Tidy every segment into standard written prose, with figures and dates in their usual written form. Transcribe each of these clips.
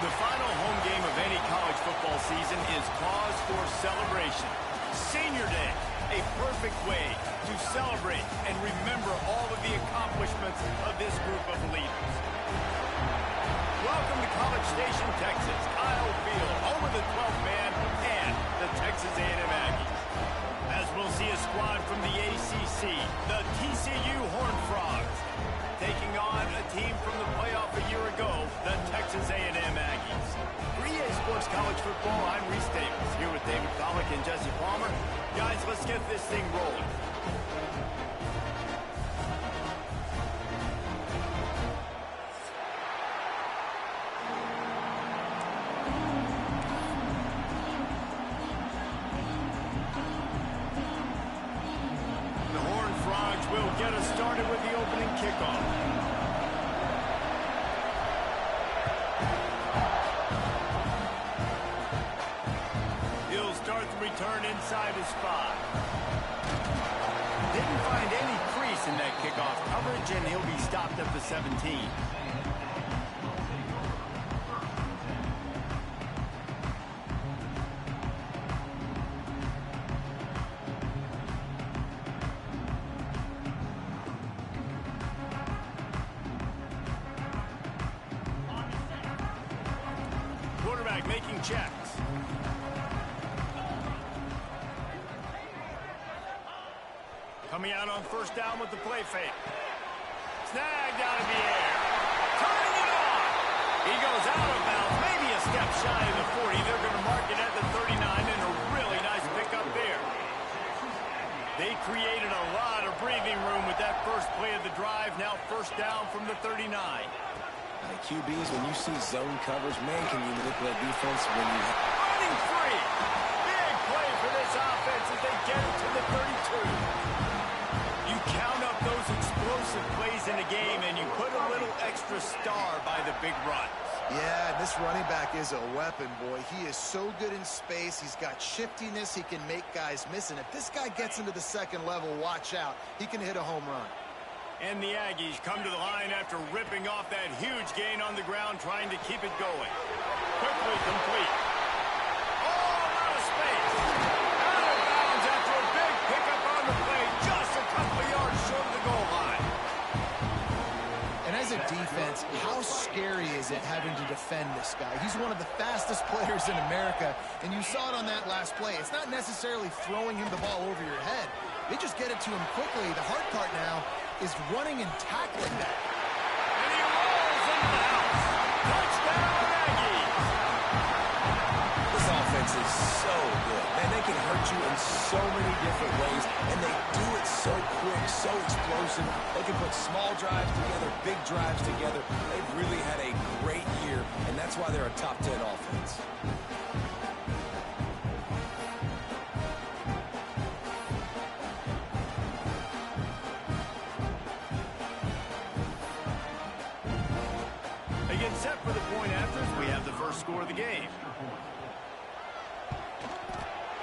The final home game of any college football season is cause for celebration. Senior Day, a perfect way to celebrate and remember all of the accomplishments of this group of leaders. Welcome to College Station, Texas, Kyle Field, home of the 12th man and the Texas A&M Aggies. As we'll see a squad from the ACC, the TCU Horned Frogs, taking on a team from the playoff a year ago, the Texas A&M Aggies. For EA Sports College Football, I'm Reese Davis, here with David Pollack and Jesse Palmer. Guys, let's get this thing rolling. The Horned Frogs will get us started with the opening kickoff. He'll start the return inside his 5. Didn't find any crease in that kickoff coverage, and he'll be stopped at the 17. Quarterback making checks. Coming out on first down with the play fake. Snagged out of the air. Turning it on. He goes out of bounds, maybe a step shy of the 40. They're going to mark it at the 39, and a really nice pickup there. They created a lot of breathing room with that first play of the drive. Now first down from the 39. QBs, when you see zone coverage, man, can you manipulate defense when you have... Running free. Big play for this offense as they get it to the 32. You count up those explosive plays in the game, and you put a little extra star by the big runs. Yeah, this running back is a weapon, boy. He is so good in space. He's got shiftiness. He can make guys miss. And if this guy gets into the second level, watch out. He can hit a home run. And the Aggies come to the line after ripping off that huge gain on the ground, trying to keep it going. Quickly complete. Oh, a lot of space. Out of bounds after a big pickup on the play, just a couple of yards short of the goal line. And as a defense, how scary is it having to defend this guy? He's one of the fastest players in America, and you saw it on that last play. It's not necessarily throwing him the ball over your head. They just get it to him quickly. The hard part now is running and tackling that. And he rolls into the house. Touchdown, Aggies. This offense is so good. Man, they can hurt you in so many different ways, and they do it so quick, so explosive. They can put small drives together, big drives together. They've really had a great year, and that's why they're a top 10 offense. Set for the point afters, we have the first score of the game.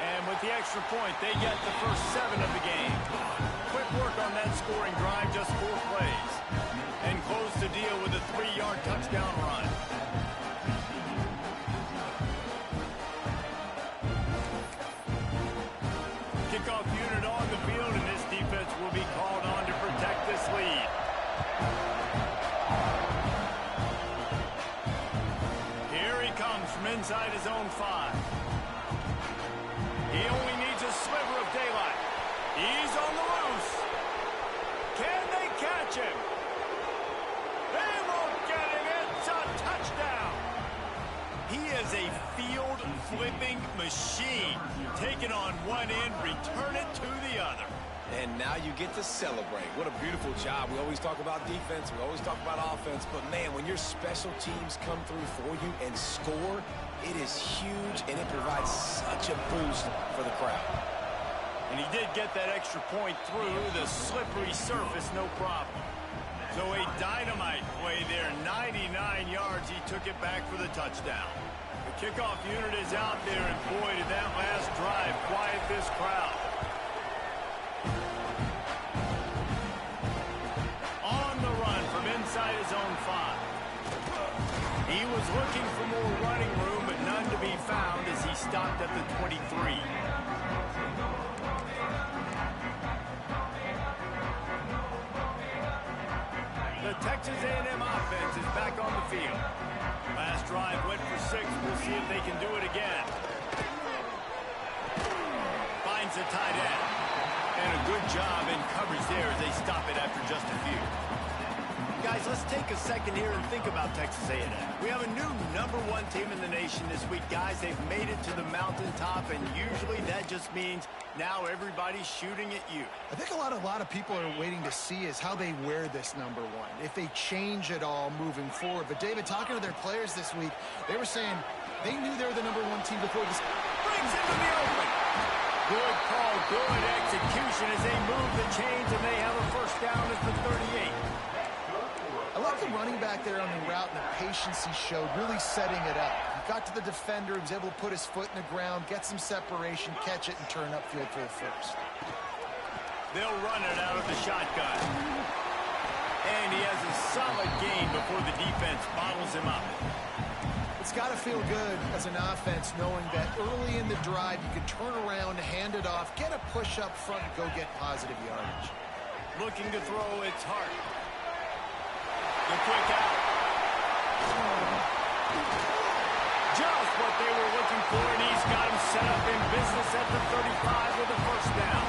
And with the extra point, they get the first 7 of the game. Quick work on that scoring drive, just 4 plays. And close the deal with a 3-yard touchdown run. Kickoff unit on the field, and this defense will be called on to protect this lead. From inside his own 5. He only needs a sliver of daylight. He's on the loose. Can they catch him? They won't get him. It's a touchdown. He is a field-flipping machine. Take it on one end, return it to the other. And now you get to celebrate. What a beautiful job. We always talk about defense. We always talk about offense. But, man, when your special teams come through for you and score, it is huge, and it provides such a boost for the crowd. And he did get that extra point through the slippery surface, no problem. So a dynamite play there, 99 yards. He took it back for the touchdown. The kickoff unit is out there, and boy, did that last drive quiet this crowd. On the run from inside his own 5. He was looking for more running room, but none to be found as he stopped at the 23. The Texas A&M offense is back on the field. Last drive went for 6. We'll see if they can do it again. Finds the tight end. And a good job in coverage there as they stop it after just a few. Guys, let's take a second here and think about Texas A&M. We have a new #1 team in the nation this week, guys. They've made it to the mountaintop, and usually that just means now everybody's shooting at you. I think a lot of people are waiting to see is how they wear this #1, if they change it all moving forward. But, David, talking to their players this week, they were saying they knew they were the #1 team before this. Brings into the open. Good call, good execution as they move the chains, and they have a first down at the 38. I like the running back there on the route and the patience he showed, really setting it up. He got to the defender, he was able to put his foot in the ground, get some separation, catch it, and turn upfield for the first. They'll run it out of the shotgun. And he has a solid gain before the defense bottles him up. It's got to feel good as an offense knowing that early in the drive you can turn around, hand it off, get a push up front, and go get positive yardage. Looking to throw, it's Hart. The quick out. Just what they were looking for, and he's got him set up in business at the 35 with a first down.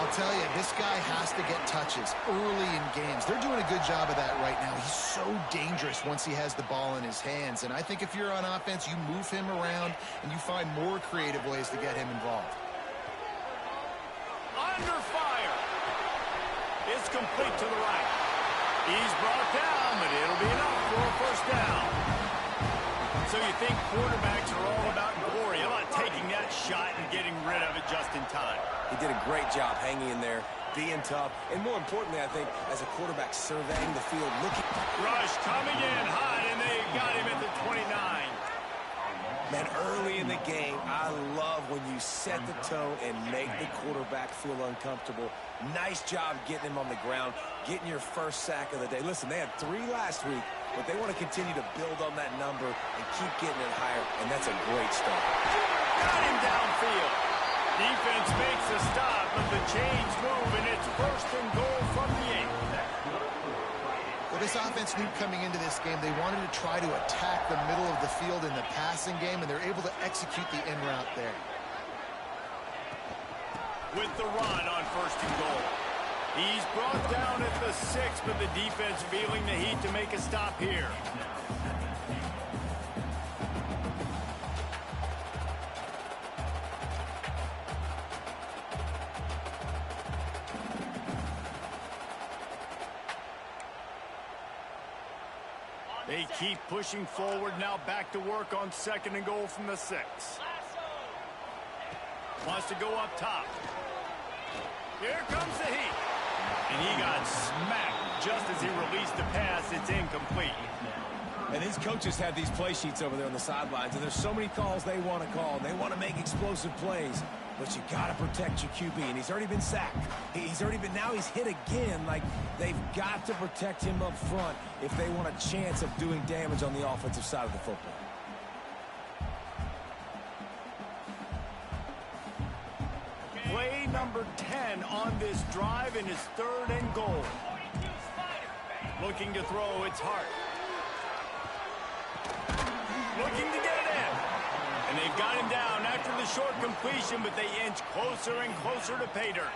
I'll tell you, this guy has to get touches early in games. They're doing a good job of that right now. He's so dangerous once he has the ball in his hands, and I think if you're on offense, you move him around, and you find more creative ways to get him involved. Under fire. It's complete to the right. He's brought down, but it'll be enough for a first down. So you think quarterbacks are all about glory. How about taking that shot and getting rid of it just in time? He did a great job hanging in there, being tough, and more importantly, I think, as a quarterback surveying the field, looking. Rush coming in hot, and they got him at the 29. Man, early in the game, I love when you set the tone and make the quarterback feel uncomfortable. Nice job getting him on the ground, getting your first sack of the day. Listen, they had 3 last week, but they want to continue to build on that number and keep getting it higher, and that's a great start. Got him downfield. Defense makes a stop, but the chains move, and it's first and goal from the 8. Well, this offense knew coming into this game they wanted to try to attack the middle of the field in the passing game, and they're able to execute the in route there. With the run on first and goal. He's brought down at the 6, but the defense feeling the heat to make a stop here. They keep pushing forward, now back to work on second and goal from the 6. Wants to go up top. Here comes the heat. And he got smacked just as he released the pass. It's incomplete. And these coaches have these play sheets over there on the sidelines, and there's so many calls they want to call. They want to make explosive plays, but you got to protect your QB, and he's already been sacked. Now he's hit again. Like, they've got to protect him up front if they want a chance of doing damage on the offensive side of the football. Play number 10 on this drive, and it's third and goal. Looking to throw, it's Hart. Looking to get it in. And they've got him down after the short completion, but they inch closer and closer to pay dirt.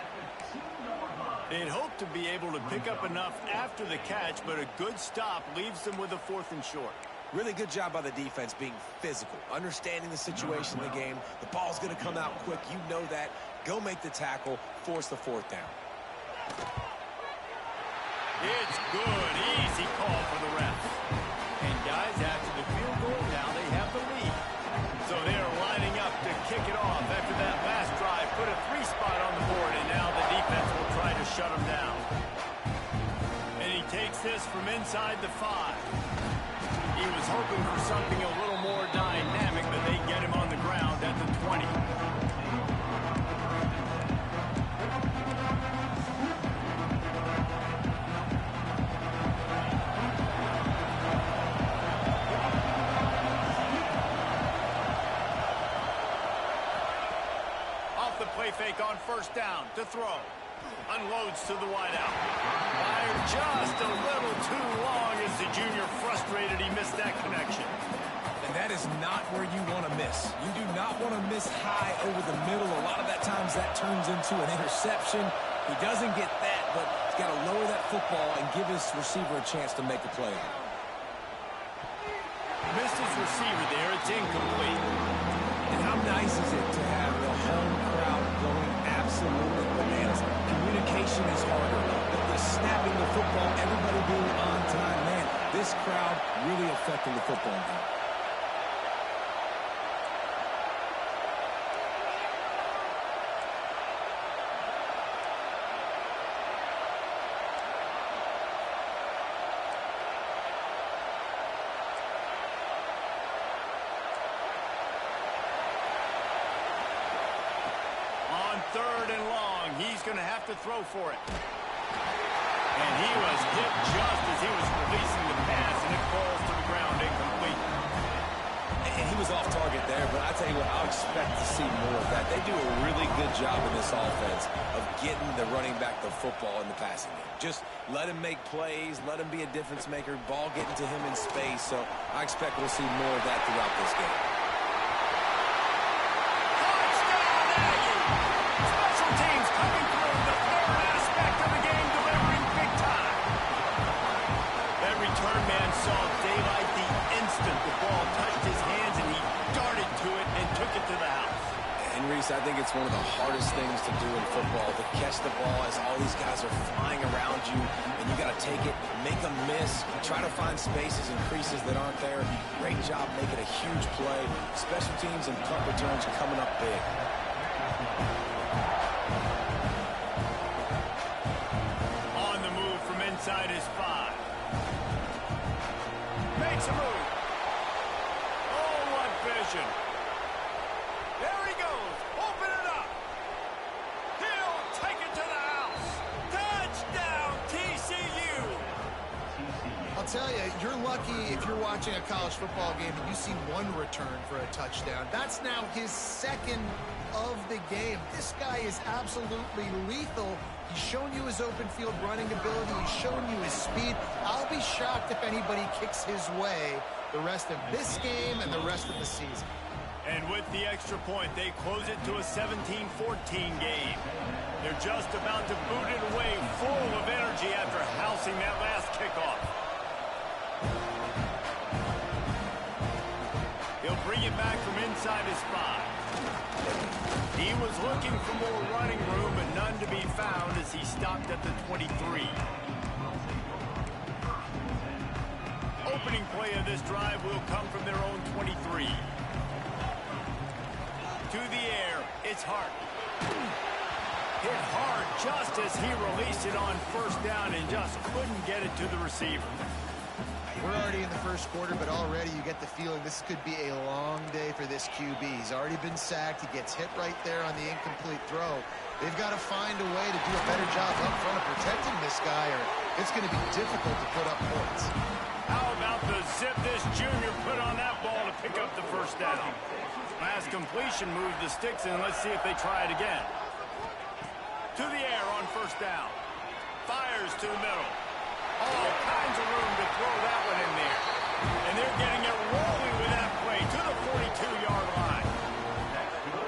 They'd hoped to be able to pick up enough after the catch, but a good stop leaves them with a 4th and short. Really good job by the defense being physical, understanding the situation in the game. The ball's going to come out quick. You know that. Go make the tackle, force the 4th down. It's good. Easy call for the ref. And guys, after the field goal, now they have the lead. So they're lining up to kick it off after that last drive. Put a 3 spot on the board, and now the defense will try to shut them down. And he takes this from inside the 5. He was hoping for something a little more dynamic, but they get him on the ground at the 20. play fake on first down to throw. Unloads to the wideout. Fired just a little too long as the junior frustrated he missed that connection. And that is not where you want to miss. You do not want to miss high over the middle. A lot of that times that turns into an interception. He doesn't get that, but he's got to lower that football and give his receiver a chance to make a play. Missed his receiver there. It's incomplete. And how nice is it to have the home crowd going absolutely bananas? Communication is harder. The snapping the football, everybody being on time. Man, this crowd really affecting the football game. Third and long. He's going to have to throw for it. And he was hit just as he was releasing the pass, and it falls to the ground incomplete. And he was off target there, but I tell you what, I'll expect to see more of that. They do a really good job in this offense of getting the running back the football in the passing game. Just let him make plays, let him be a difference maker, ball getting to him in space. So I expect we'll see more of that throughout this game. Teams coming through the third aspect of the game, delivering big time. That return man saw daylight the instant the ball touched his hands, and he darted to it and took it to the house. And Reese, I think it's one of the hardest things to do in football, to catch the ball as all these guys are flying around you, and you got to take it, make them miss, try to find spaces and creases that aren't there. Great job making a huge play. Special teams and punt returns coming up big. Inside his 5. Makes a move. Oh, what vision. There he goes. Open it up. He'll take it to the house. Touchdown, TCU. I'll tell you, you're lucky if you're watching a college football game and you see one return for a touchdown. That's now his second of the game. This guy is absolutely lethal. He's shown you his open field running ability. He's shown you his speed. I'll be shocked if anybody kicks his way the rest of this game and the rest of the season. And with the extra point, they close it to a 17-14 game. They're just about to boot it away full of energy after housing that last kickoff. He'll bring it back from inside his 5. He was looking for more running room, but none to be found as he stopped at the 23. Opening play of this drive will come from their own 23. To the air, it's Hart. Hit hard just as he released it on first down and just couldn't get it to the receiver. We're already in the first quarter, but already you get the feeling this could be a long day for this QB. He's already been sacked. He gets hit right there on the incomplete throw. They've got to find a way to do a better job up front of protecting this guy, or it's going to be difficult to put up points. How about the zip this junior put on that ball to pick up the first down? Last completion moved the sticks in. Let's see if they try it again. To the air on first down. Fires to the middle. All kinds of room to throw that one in there. And they're getting it rolling with that play to the 42-yard line.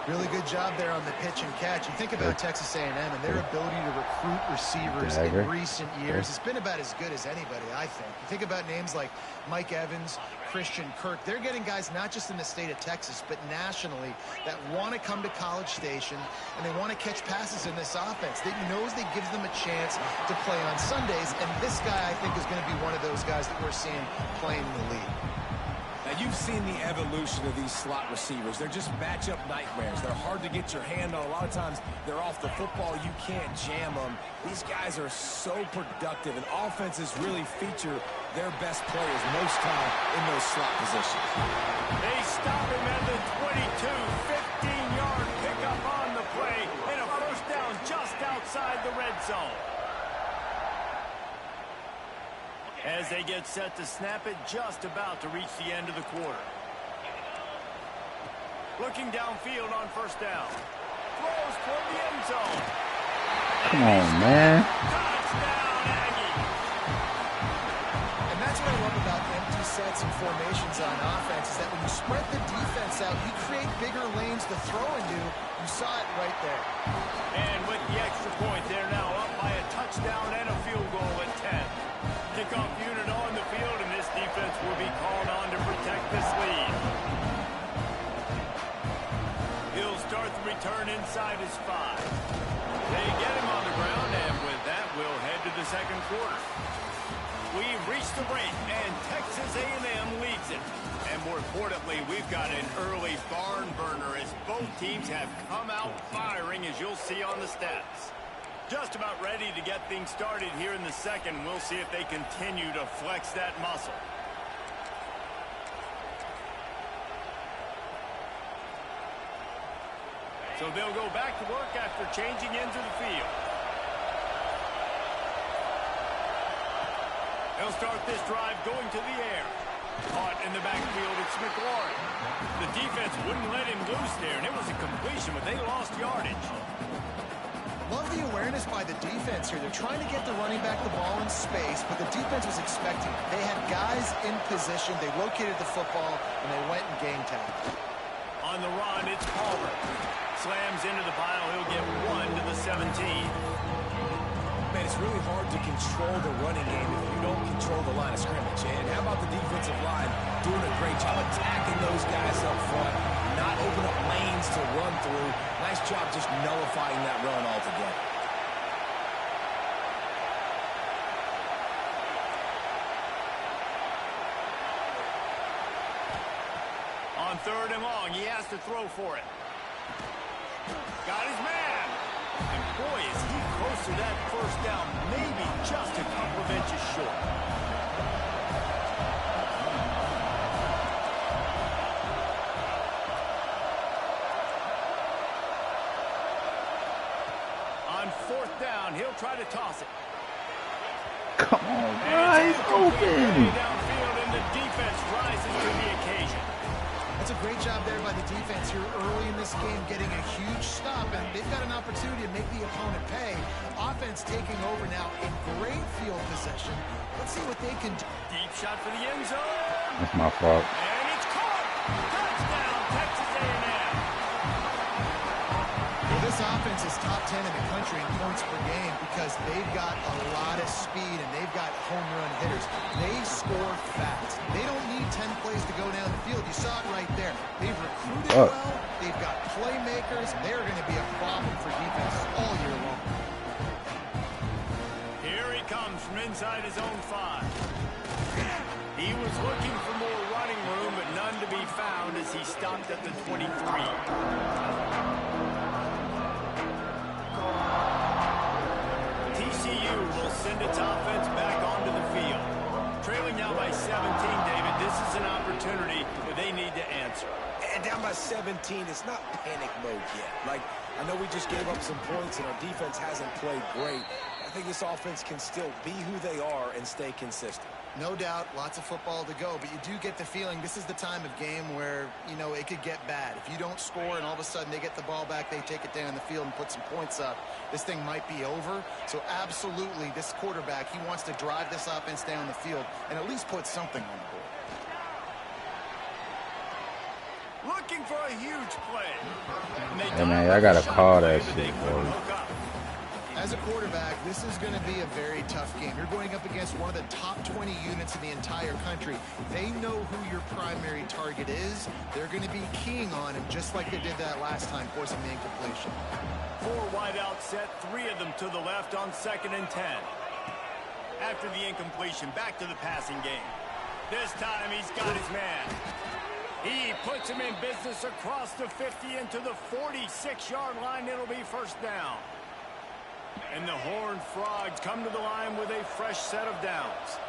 Really good job there on the pitch and catch. You think about Texas A&M and their ability to recruit receivers in recent years. It's been about as good as anybody, I think. You think about names like Mike Evans, Christian Kirk. They're getting guys not just in the state of Texas, but nationally that want to come to College Station and they want to catch passes in this offense. They knows they gives them a chance to play on Sundays, and this guy, I think, is going to be one of those guys that we're seeing playing in the league. Now, you've seen the evolution of these slot receivers. They're just matchup nightmares. They're hard to get your hand on. A lot of times, they're off the football. You can't jam them. These guys are so productive, and offenses really feature their best players most time in those slot positions. They stop him at the 22, 15-yard pickup on the play, and a first down just outside the red zone. As they get set to snap it, just about to reach the end of the quarter. Looking downfield on first down. throws toward the end zone. Come on, man. Touchdown, Aggie. And that's what I love about empty sets and formations on offense, is that when you spread the defense out, you create bigger lanes to throw into. You saw it right there. And with the extra point, they're now up by a touchdown and a field goal at 10. Kickoff unit on the field, and this defense will be called on to protect this lead. He'll start the return inside his 5. They get him on the ground, and with that, we'll head to the second quarter. We've reached the break, and Texas A&M leads it. And more importantly, we've got an early barn burner as both teams have come out firing, as you'll see on the stats. Just about ready to get things started here in the second. We'll see if they continue to flex that muscle. So they'll go back to work after changing into the field. They'll start this drive going to the air. Caught in the backfield, it's McLaurin. The defense wouldn't let him loose there, and it was a completion, but they lost yardage. Love the awareness by the defense here. They're trying to get the running back the ball in space, but the defense was expecting it. They had guys in position. They located the football, and they went and game tagged. On the run, it's Palmer. Slams into the pile. He'll get 1 to the 17. Man, it's really hard to control the running game if you don't control the line of scrimmage. And how about the defensive line doing a great job attacking those guys up front, not open up lanes to run through. Nice job just nullifying that run altogether. On 3rd and long, he has to throw for it. Got his man. And boy, is he close to that first down, maybe just a couple of inches short. On 4th down, he'll try to toss it. Come on, guys, open. Downfield, and the defense rises to the occasion. That's a great job there by the defense here early in this game, getting a huge stop, and they've got an opportunity to make the opponent pay. Offense taking over now in great field possession. Let's see what they can do. Deep shot for the end zone. That's my fault. And it's caught. Touchdown, Texas A&M. Well, this offense is top 10 in the country in points per game because they've got a lot of speed and they've got home run hitters. They score fast. They don't need 10 plays to go down the field. You saw it right there. They've recruited well. They've got playmakers. They're going to be a problem for defenses all year long. Here he comes from inside his own 5. He was looking for more running room, but none to be found as he stopped at the 23. TCU will send its offense back onto the field. Trailing now by 17, David, this is an opportunity that they need to answer. And down by 17, it's not panic mode yet. Like, I know we just gave up some points and our defense hasn't played great. I think this offense can still be who they are and stay consistent. No doubt, lots of football to go, but you do get the feeling this is the time of game where, you know, it could get bad. If you don't score and all of a sudden they get the ball back, they take it down the field and put some points up, this thing might be over. So absolutely, this quarterback, he wants to drive this offense down the field and at least put something on the board. Looking for a huge play. Hey, man, I gotta call that shit, bro. As a quarterback, this is going to be a very tough game. You're going up against one of the top 20 units in the entire country. They know who your primary target is. They're going to be keying on him just like they did that last time, forcing the incompletion. 4 wideout set, 3 of them to the left on 2nd and 10. After the incompletion, back to the passing game. This time he's got his man. He puts him in business across the 50 into the 46-yard line. It'll be first down. And the Horned Frogs come to the line with a fresh set of downs.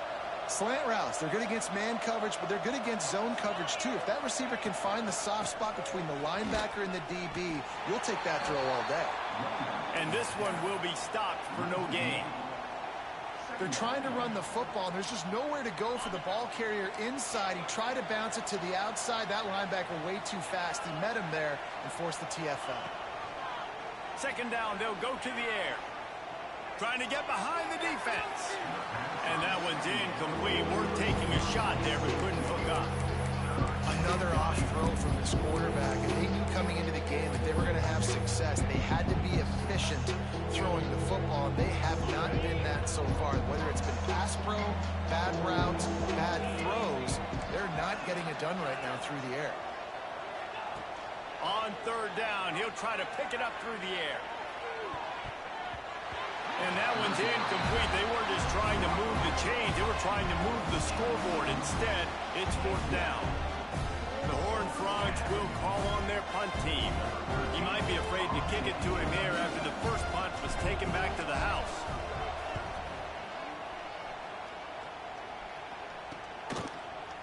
Slant routes. They're good against man coverage, but they're good against zone coverage, too. If that receiver can find the soft spot between the linebacker and the DB, you'll take that throw all day. And this one will be stopped for no gain. They're trying to run the football, and there's just nowhere to go for the ball carrier inside. He tried to bounce it to the outside. That linebacker way too fast. He met him there and forced the TFL. Second down, they'll go to the air. Trying to get behind the defense. And that one's incomplete. Worth taking a shot there, but couldn't hook up. Another off throw from this quarterback, and they knew coming into the game that they were going to have success. They had to be efficient throwing the football. They have not been that so far. Whether it's been pass pro, bad routes, bad throws, they're not getting it done right now through the air. On third down, he'll try to pick it up through the air. And that one's incomplete. They weren't just trying to move the chains. They were trying to move the scoreboard. Instead, it's fourth down. The Horned Frogs will call on their punt team. He might be afraid to kick it to him here after the first punt was taken back to the house.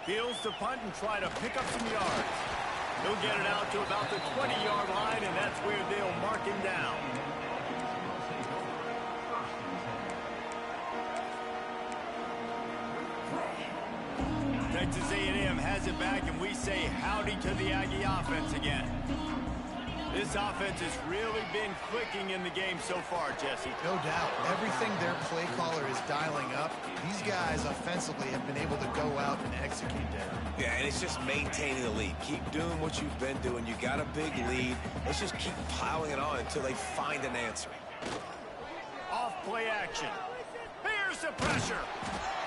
Heels to punt and try to pick up some yards. He'll get it out to about the 20-yard line, and that's where they'll mark him down. Texas A&M has it back, and we say howdy to the Aggie offense again. This offense has really been clicking in the game so far, Jesse. No doubt. Everything their play caller is dialing up, these guys offensively have been able to go out and execute there. Yeah, and it's just maintaining the lead. Keep doing what you've been doing. You got a big lead. Let's just keep piling it on until they find an answer. Off play action. Here's the pressure.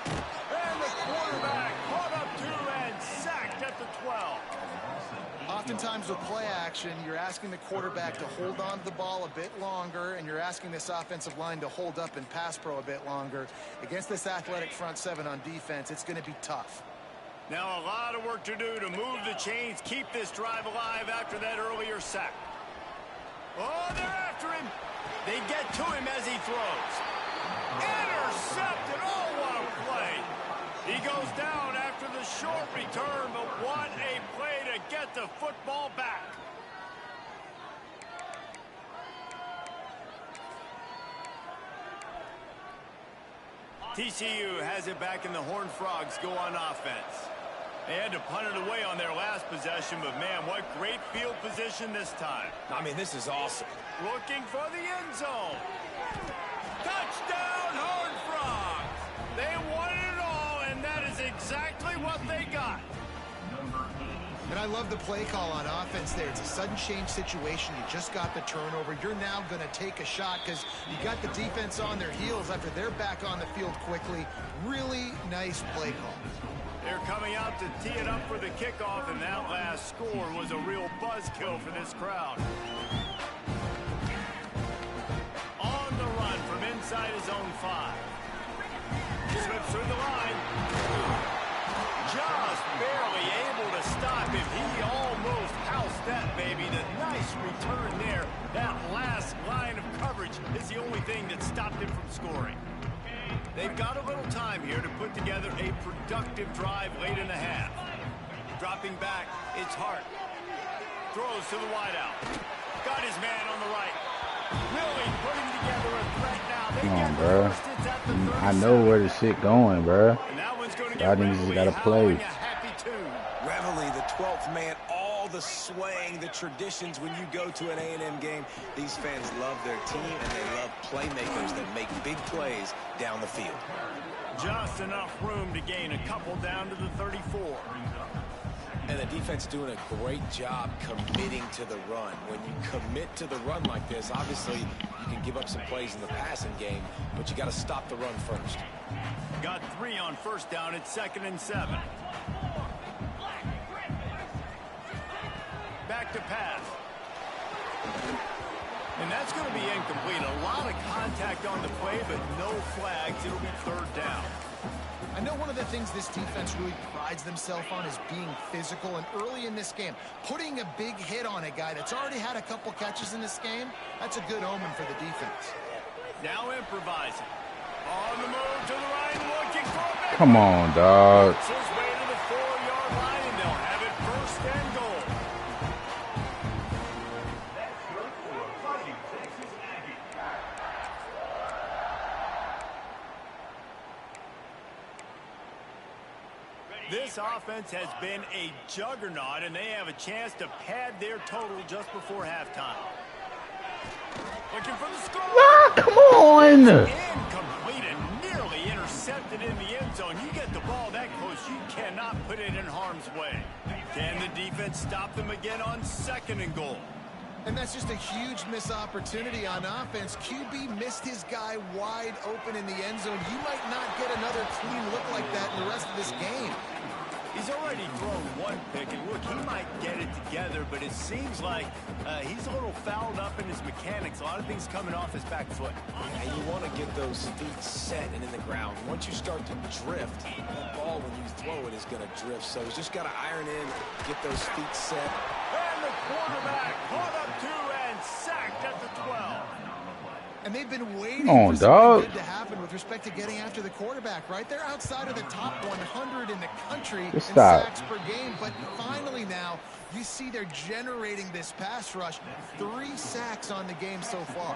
And the quarterback caught up to and sacked at the 12. Oftentimes with play action, you're asking the quarterback to hold on to the ball a bit longer, and you're asking this offensive line to hold up and pass pro a bit longer. Against this athletic front seven on defense, it's going to be tough. Now a lot of work to do to move the chains, keep this drive alive after that earlier sack. Oh, they're after him. They get to him as he throws. Intercepted. Oh, what a play. He goes down after the short return, but what a play to get the football back. TCU has it back, and the Horned Frogs go on offense. They had to punt it away on their last possession, but man, what great field position this time. I mean, this is awesome. Looking for the end zone. Touchdown, Horned Frogs. They wanted it all, and that is exactly what they got. And I love the play call on offense there. It's a sudden change situation. You just got the turnover. You're now going to take a shot because you got the defense on their heels after they're back on the field quickly. Really nice play call. They're coming out to tee it up for the kickoff, and that last score was a real buzzkill for this crowd. On the run from inside his own 5. Slips through the line. Just barely able to stop him. He almost housed that baby. The nice return there. That last line of coverage is the only thing that stopped him from scoring. They've got a little time here to put together a productive drive late in the half. Dropping back, it's Hart. Throws to the wideout. Got his man on the right. Really putting together a threat now. They Come on, get bro. first. It's at the 37. I know where the shit going, bro. And that one's going to Y'all get niggas just Reveille gotta play. howling a happy tune. Reveille, the 12th man, all the swaying, the traditions when you go to an A&M game. These fans love their team, and they love playmakers that make big plays down the field. Just enough room to gain a couple down to the 34. And the defense doing a great job committing to the run. When you commit to the run like this, obviously you can give up some plays in the passing game, but you got to stop the run first. Got 3 on first down. It's 2nd and 7. Back to pass. And that's going to be incomplete. A lot of contact on the play, but no flags. It'll be 3rd down. I know one of the things this defense really prides themselves on is being physical, and early in this game, putting a big hit on a guy that's already had a couple catches in this game, that's a good omen for the defense. Now improvising. On the move to the right, looking for a big Come on, dog. His way to the 4-yard line, and they'll have it 1st and goal. This offense has been a juggernaut, and they have a chance to pad their total just before halftime. Looking for the score. Ah, come on! Incomplete and nearly intercepted in the end zone. You get the ball that close, you cannot put it in harm's way. Can the defense stop them again on 2nd and goal? And that's just a huge missed opportunity on offense. QB missed his guy wide open in the end zone. You might not get another clean look like that in the rest of this game. He's already thrown one pick, and look, he might get it together, but it seems like he's a little fouled up in his mechanics. A lot of things coming off his back foot. And you want to get those feet set and in the ground. Once you start to drift, that ball, when you throw it, is going to drift. So he's just got to iron in, get those feet set. And the quarterback caught up to and sacked at the 12. And they've been waiting Oh, for dog. something good to happen with respect to getting after the quarterback, right? They're outside of the top 100 in the country in stop. sacks per game. But finally now, you see they're generating this pass rush. 3 sacks on the game so far.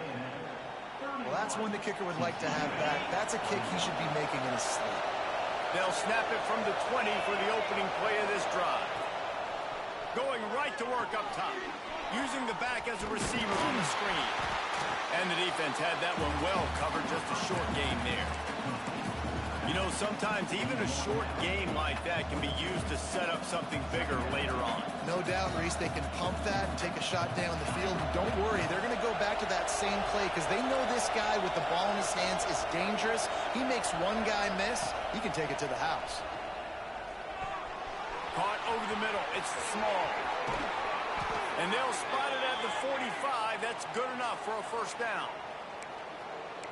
Well, that's one the kicker would like to have back. That's a kick he should be making in his sleep. They'll snap it from the 20 for the opening play of this drive. Going right to work up top. Using the back as a receiver on the screen. And the defense had that one well covered, just a short game there. You know, sometimes even a short game like that can be used to set up something bigger later on. No doubt, Reese, they can pump that and take a shot down the field. And don't worry, they're going to go back to that same play because they know this guy with the ball in his hands is dangerous. He makes one guy miss, he can take it to the house. Caught over the middle. It's small. And they'll spot it at the 45. That's good enough for a first down.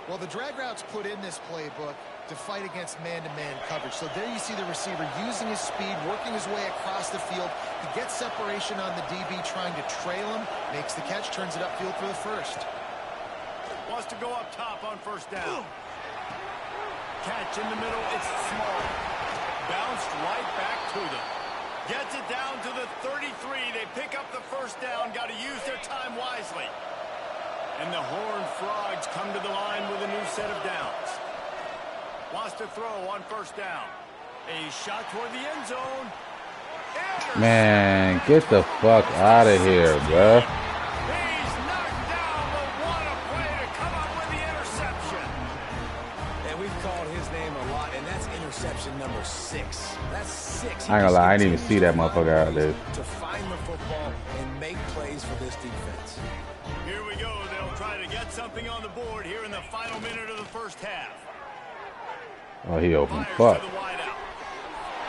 Well, the drag routes put in this playbook to fight against man-to-man coverage. So there you see the receiver using his speed, working his way across the field. He gets separation on the DB, trying to trail him, makes the catch, turns it upfield for the first. Wants to go up top on first down. Catch in the middle. It's small. Bounced right back to them. Gets it down to the 33. They pick up the first down. Got to use their time wisely. And the Horned Frogs come to the line with a new set of downs. Wants to throw on first down. A shot toward the end zone. Man, get the fuck out of here, bruh. He's knocked down, but what a play to come up with the interception. And we've called his name a lot, and that's interception number 6. That's 6. I ain't gonna lie, I didn't even see that motherfucker out there. To find the football and make plays for this defense. Here we go. They'll try to get something on the board here in the final minute of the first half. Oh, he open. Fires Fuck. to the wideout.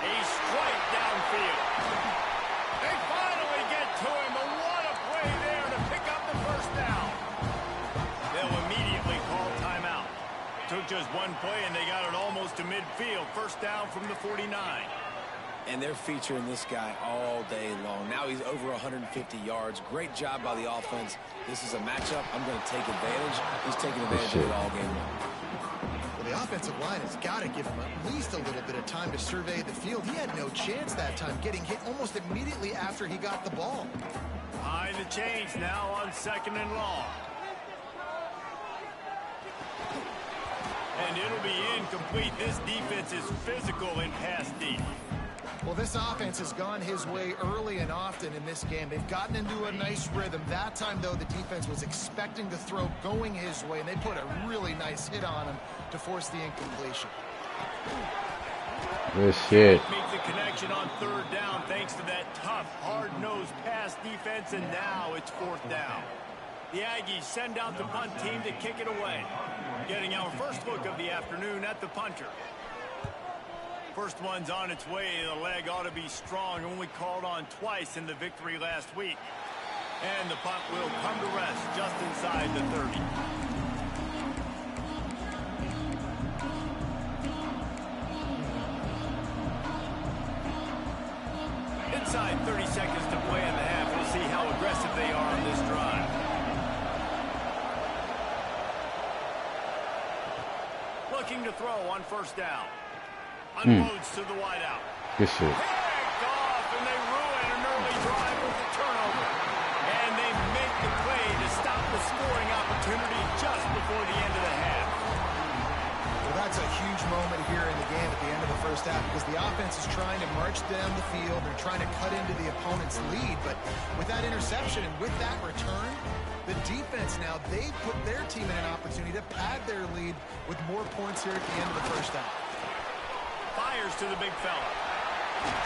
A strike downfield. They finally get to him, but what a play there to pick up the first down. They'll immediately call timeout. Took just one play, and they got it almost to midfield. First down from the 49. And they're featuring this guy all day long. Now he's over 150 yards. Great job by the offense. This is a matchup. I'm going to take advantage. He's taking advantage of it all game long. Well, the offensive line has got to give him at least a little bit of time to survey the field. He had no chance that time, getting hit almost immediately after he got the ball. Behind the chains now on 2nd and long. And it'll be incomplete. This defense is physical in pass deep. Well, this offense has gone his way early and often in this game. They've gotten into a nice rhythm. That time, though, the defense was expecting the throw going his way, and they put a really nice hit on him to force the incompletion. Good shit. Make the connection on 3rd down thanks to that tough, hard-nosed pass defense, and now it's 4th down. The Aggies send out the punt team to kick it away. Getting our first look of the afternoon at the punter. First one's on its way. The leg ought to be strong. Only called on twice in the victory last week. And the punt will come to rest just inside the 30. Inside 30 seconds to play in the half. We'll see how aggressive they are on this drive. Looking to throw on first down. Unloads to the wideout. Good shit. Picked off, and they ruin an early drive with the turnover. And they make the play to stop the scoring opportunity just before the end of the half. Well, that That's a huge moment here in the game at the end of the first half because the offense is trying to march down the field. They're trying to cut into the opponent's lead. But with that interception and with that return, the defense now, they put their team in an opportunity to pad their lead with more points here at the end of the first half. Fires to the big fella.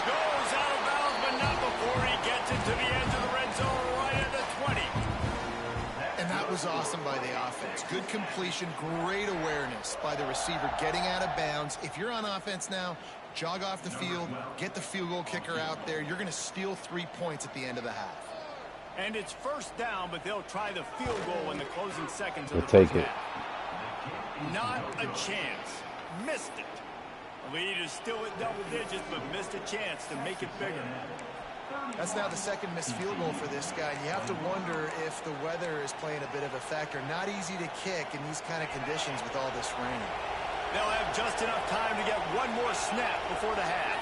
Goes out of bounds, but not before he gets it to the edge of the red zone right at the 20. And that was awesome by the offense. Good completion, great awareness by the receiver getting out of bounds. If you're on offense now, jog off the field, get the field goal kicker out there. You're going to steal 3 points at the end of the half. And it's first down, but they'll try the field goal in the closing seconds of the take first it. half. Not a chance. Missed it. Lead is still at double digits, but missed a chance to make it bigger. That's now the second missed field goal for this guy. You have to wonder if the weather is playing a bit of a factor. Not easy to kick in these kind of conditions with all this rain. They'll have just enough time to get one more snap before the half.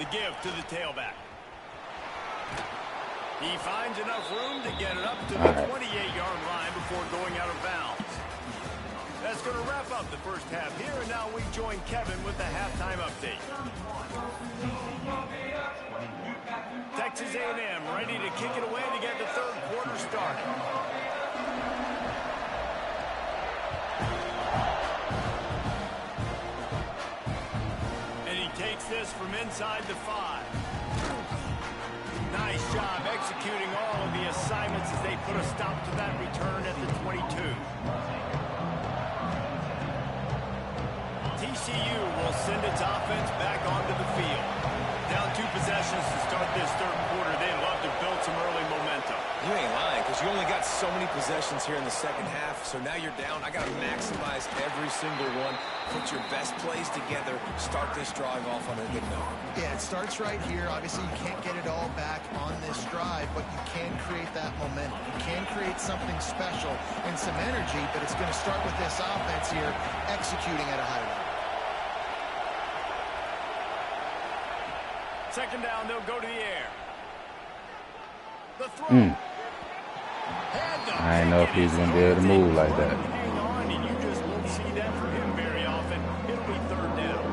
The give to the tailback. He finds enough room to get it up to the 28-yard line before going out of bounds. That's going to wrap up the first half here, and now we join Kevin with the halftime update. Texas A&M ready to kick it away to get the third quarter started. And he takes this from inside the 5. Nice job executing all of the assignments as they put a stop to that return at the 22. TCU will send its offense back onto the field. Down 2 possessions to start this third quarter. They'd love to build some early momentum. You ain't lying, because you only got so many possessions here in the second half, so now you're down. I got to maximize every single one. Put your best plays together. Start this drive off on a good note. Yeah, it starts right here. Obviously, you can't get it all back on this drive, but you can create that momentum. You can create something special and some energy, but it's going to start with this offense here executing at a high level. Second down, they'll go to the air. The throw. I didn't know if he was going to be able to move like that. Hang on, and you just won't see that from him very often. It'll be third down.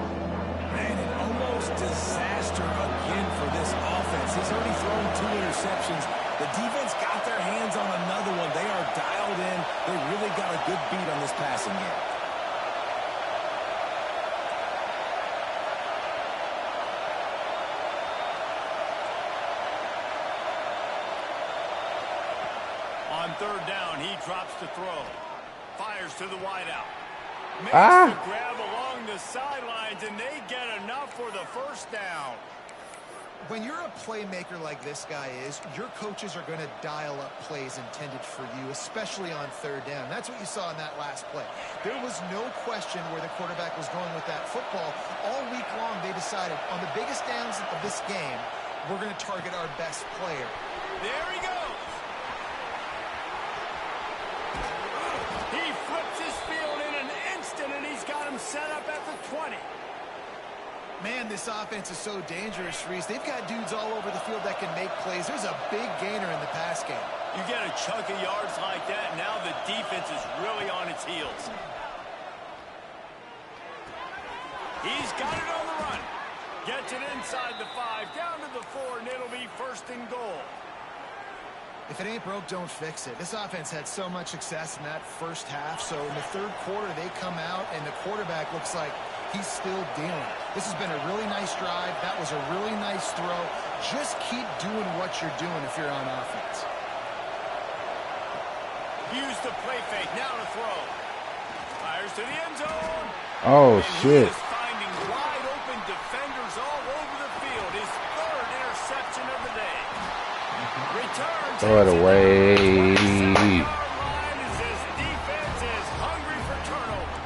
Man, an almost disaster again for this offense. He's already thrown 2 interceptions. The defense got their hands on another one. They are dialed in. They really got a good beat on this passing game. On third down, he drops to throw. Fires to the wideout. Makes the grab along the sidelines, and they get enough for the first down. When you're a playmaker like this guy is, your coaches are going to dial up plays intended for you, especially on third down. That's what you saw in that last play. There was no question where the quarterback was going with that football. All week long, they decided on the biggest downs of this game, we're going to target our best player. There he goes. He flips his field in an instant, and he's got him set up at the 20. Man, this offense is so dangerous, Reese. They've got dudes all over the field that can make plays. There's a big gainer in the pass game. You get a chunk of yards like that, now the defense is really on its heels. He's got it on the run. Gets it inside the 5, down to the 4, and it'll be first and goal. If it ain't broke, don't fix it. This offense had so much success in that first half, so in the third quarter, they come out, and the quarterback looks like he's still dealing. This has been a really nice drive. That was a really nice throw. Just keep doing what you're doing if you're on offense. Use the play fake, now to throw. Fires to the end zone. Oh, and shit. He is finding wide open defenders all over the field. His third interception of the day. Returns. Throw it away. His defense is hungry for turnover.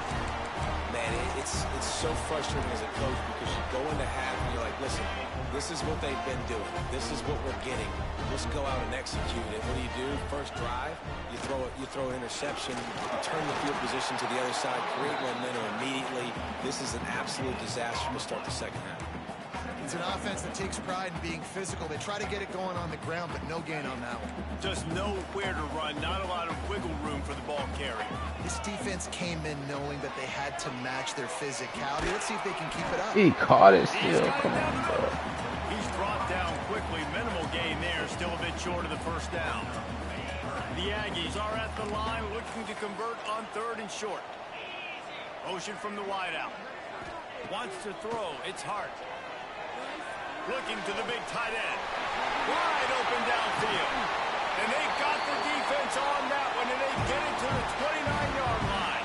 Man, it's so frustrating as a coach because you go into half and you're like, listen, this is what they've been doing. This is what we're getting. Let's go out and execute it. What do? First drive, you throw an interception, you turn the field position to the other side, create momentum immediately. This is an absolute disaster to start the second half. It's an offense that takes pride in being physical. They try to get it going on the ground, but no gain on that one. Just nowhere to run, not a lot of wiggle room for the ball carrier. This defense came in knowing that they had to match their physicality. Let's see if they can keep it up. He caught it still. Come on, bro. He's brought down quickly. Minimal gain there. Still a bit short of the first down. The Aggies are at the line looking to convert on 3rd and short. Motion from the wideout. Wants to throw. It's Hart. Looking to the big tight end. Wide open downfield. And they got the defense on that one, and they get it to the 29-yard line.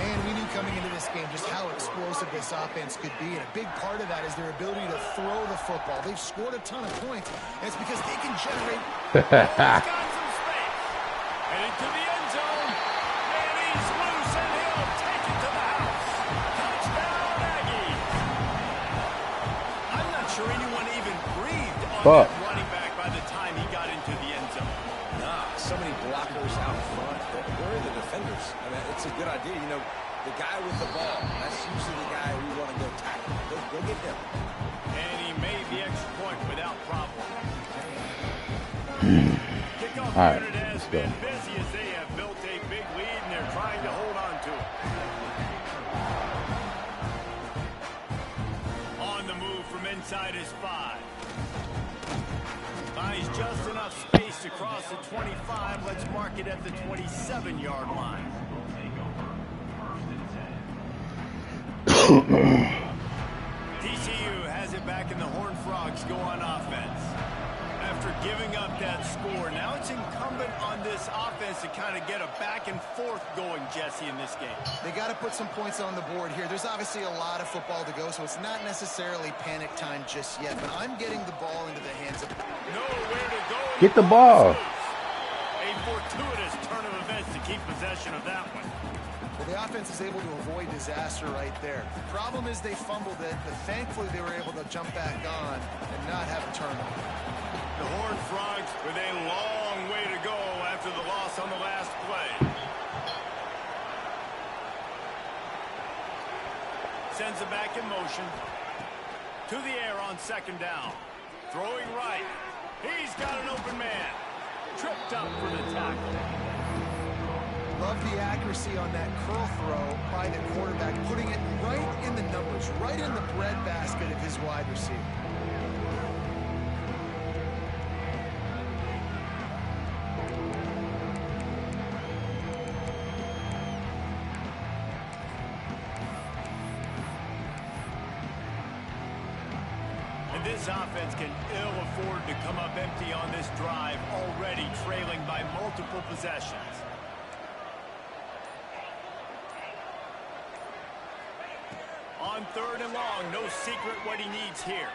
Man, we knew coming into this game just how explosive this offense could be, and a big part of that is their ability to throw the football. They've scored a ton of points, and it's because they can generate... Got some space. And into the end zone. And he's loose, and he'll take it to the house. Touchdown, Aggies. I'm not sure anyone even breathed on that running back by the time he got into the end zone. Nah, so many blockers out front. Where are the defenders? I mean, it's a good idea. You know, the guy with the ball, that's usually the guy we want to go tackle. Go get him. And he made the extra point without problem. Kickoff All right, unit has let's go. been busy as they have built a big lead, and they're trying to hold on to it. On the move from inside his 5. Buys just enough space to cross the 25. Let's mark it at the 27-yard line. TCU has it back, and the Horned Frogs go on offense. After giving up that score, now it's incumbent on this offense to kind of get a back and forth going, Jesse, in this game. They got to put some points on the board here. There's obviously a lot of football to go, so it's not necessarily panic time just yet, but I'm getting the ball into the hands of... Nowhere to go. Get the ball. A fortuitous turn of events to keep possession of that one. Well, the offense is able to avoid disaster right there. The problem is they fumbled it, but thankfully they were able to jump back on and not have a turnover. The Horned Frogs with a long way to go after the loss on the last play. Sends it back in motion. To the air on 2nd down. Throwing right. He's got an open man. Tripped up for the tackle. Love the accuracy on that curl throw by the quarterback, putting it right in the numbers, right in the breadbasket of his wide receiver. And this offense can ill afford to come up empty on this drive, already trailing by multiple possessions. On 3rd and long, no secret what he needs here.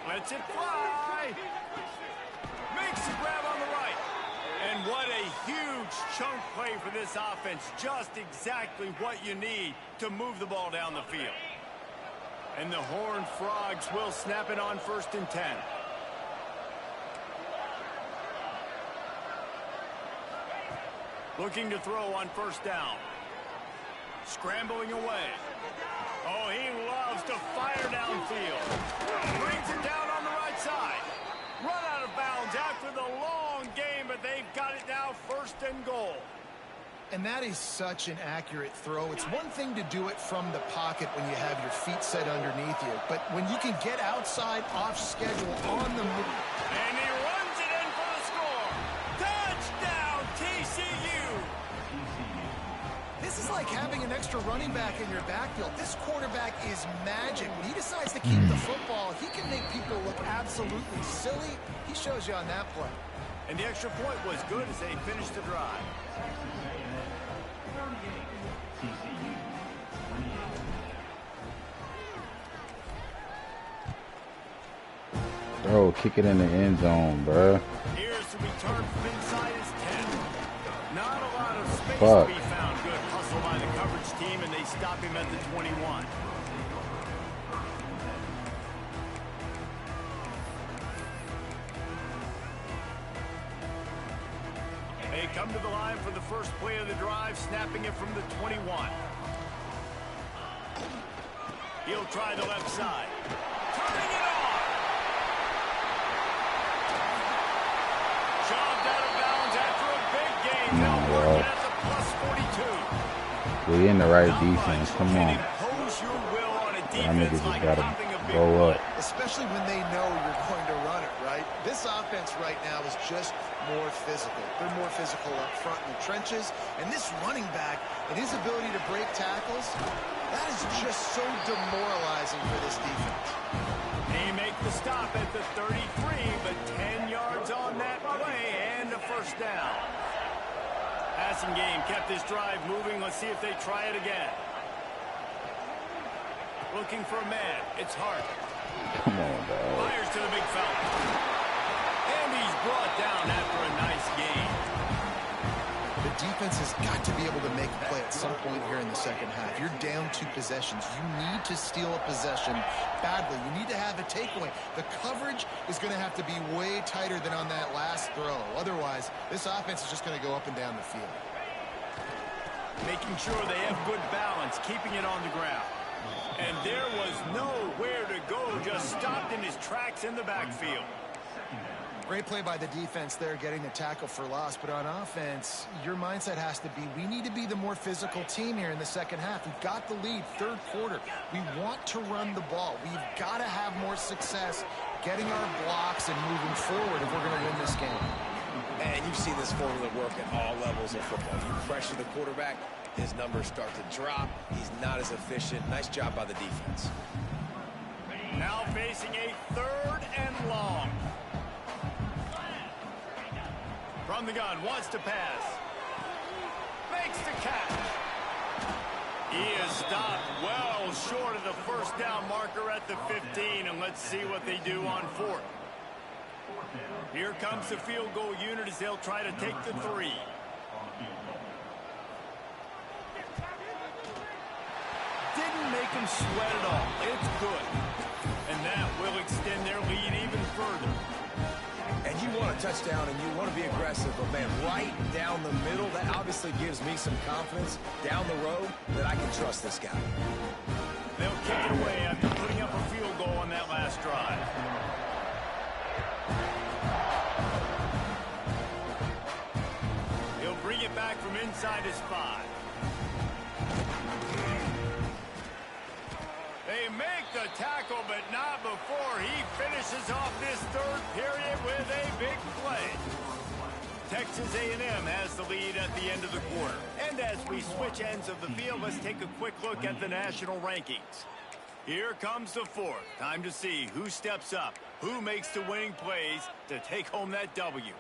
Lets it fly. Makes the grab on the right. And what a huge chunk play for this offense. Just exactly what you need to move the ball down the field. And the Horned Frogs will snap it on 1st and 10. Looking to throw on 1st down. Scrambling away. Oh, he loves to fire downfield. Brings it down on the right side. Run out of bounds after the long game, but they've got it now 1st and goal. And that is such an accurate throw. It's one thing to do it from the pocket when you have your feet set underneath you, but when you can get outside, off schedule, on the move. And he runs it in for the score. Touchdown, TCU. This is like having an extra running back in your backfield. This quarterback is magic. When he decides to keep the football, he can make people look absolutely silly. He shows you on that play. And the extra point was good as they finished the drive. Bro, kick it in the end zone, bro. Here's the return from inside his 10. Not a lot of space Fuck. to be found. Good hustle by the coverage team, and they stop him at the 21. They come to the line for the first play of the drive, snapping it from the 21. He'll try the left side. Turning it on. Shoved out of bounds after a big game. Now working at the +42. We in the right defense. Come on. Impose your will on a Y'all niggas defense just like gotta popping a big go up. Especially when they know you're going to run it, right? This offense right now is just more physical. They're more physical up front in the trenches. And this running back and his ability to break tackles, that is just so demoralizing for this defense. They make the stop at the 33, but 10 yards on that play and a first down. Passing game kept this drive moving. Let's see if they try it again. Looking for a man. It's Hart. Come on, dog. Fires to the big fella. And he's brought down after a nice game. The defense has got to be able to make a play at some point here in the second half. You're down 2 possessions. You need to steal a possession badly. You need to have a takeaway. The coverage is going to have to be way tighter than on that last throw. Otherwise, this offense is just going to go up and down the field. Making sure they have good balance, keeping it on the ground. And there was nowhere to go, just stopped in his tracks in the backfield. Great play by the defense there, getting the tackle for loss. But on offense, your mindset has to be, we need to be the more physical team here in the second half. We've got the lead, third quarter. We want to run the ball. We've got to have more success getting our blocks and moving forward if we're going to win this game. And you've seen this formula work at all levels of football. You pressure the quarterback, his numbers start to drop. He's not as efficient. Nice job by the defense. Now facing a 3rd and long. From the gun, wants to pass. Makes the catch. He is stopped well short of the first down marker at the 15, and let's see what they do on 4th. Here comes the field goal unit as they'll try to take the 3. Didn't make him sweat at all. It's good. And that will extend their lead even further. And you want a touchdown and you want to be aggressive, but man, right down the middle, that obviously gives me some confidence down the road that I can trust this guy. They'll kick it away after putting up a field goal on that last drive. He'll bring it back from inside his 5. They make the tackle, but not before he finishes off this 3rd period with a big play. Texas A&M has the lead at the end of the quarter. And as we switch ends of the field, let's take a quick look at the national rankings. Here comes the 4th. Time to see who steps up, who makes the winning plays to take home that W.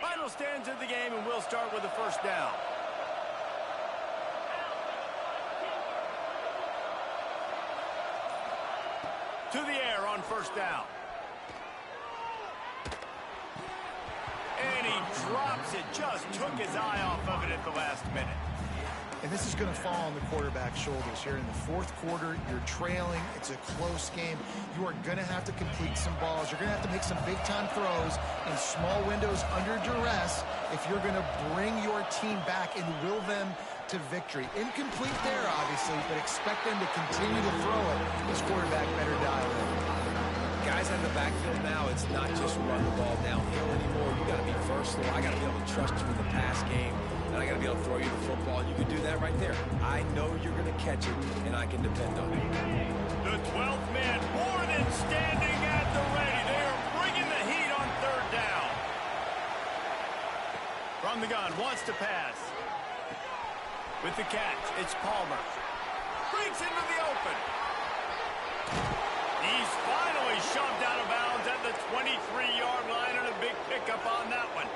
Final stands of the game, and we'll start with the first down. To the air on first down. And he drops it. Just took his eye off of it at the last minute. And this is going to fall on the quarterback's shoulders here in the 4th quarter. You're trailing. It's a close game. You are going to have to complete some balls. You're going to have to make some big-time throws in small windows under duress if you're going to bring your team back and will them to victory. Incomplete there, obviously, but expect them to continue to throw it. This quarterback better dial in. Guys in the backfield now, it's not just run the ball downhill anymore. You got to be versatile. I got to be able to trust you in the pass game, and I got to be able to throw you the football. And you can do that right there. I know you're going to catch it, and I can depend on it. The 12th man more than standing at the ready. They are bringing the heat on 3rd down. From the gun, wants to pass. With the catch, it's Palmer. Breaks into the open. He's finally shoved out of bounds at the 23-yard line, and a big pickup on that one.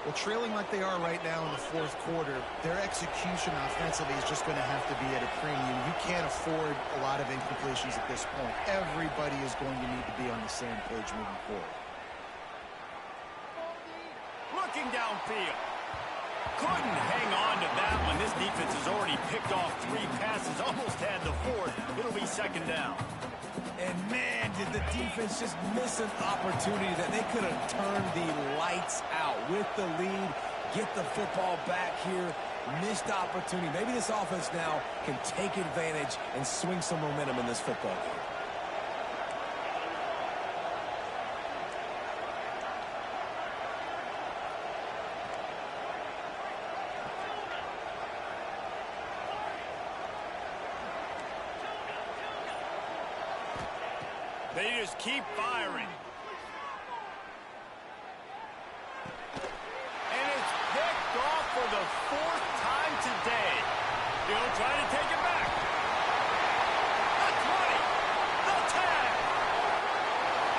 Well, trailing like they are right now in the 4th quarter, their execution offensively is just going to have to be at a premium. You can't afford a lot of incompletions at this point. Everybody is going to need to be on the same page moving forward. Looking downfield. Couldn't hang on to that one. This defense has already picked off 3 passes, almost had the 4th. It'll be 2nd down. And man, did the defense just miss an opportunity that they could have turned the lights out with the lead, get the football back here. Missed opportunity. Maybe this offense now can take advantage and swing some momentum in this football game. They just keep firing. And it's picked off for the 4th time today. He'll try to take it back. The 20. The 10.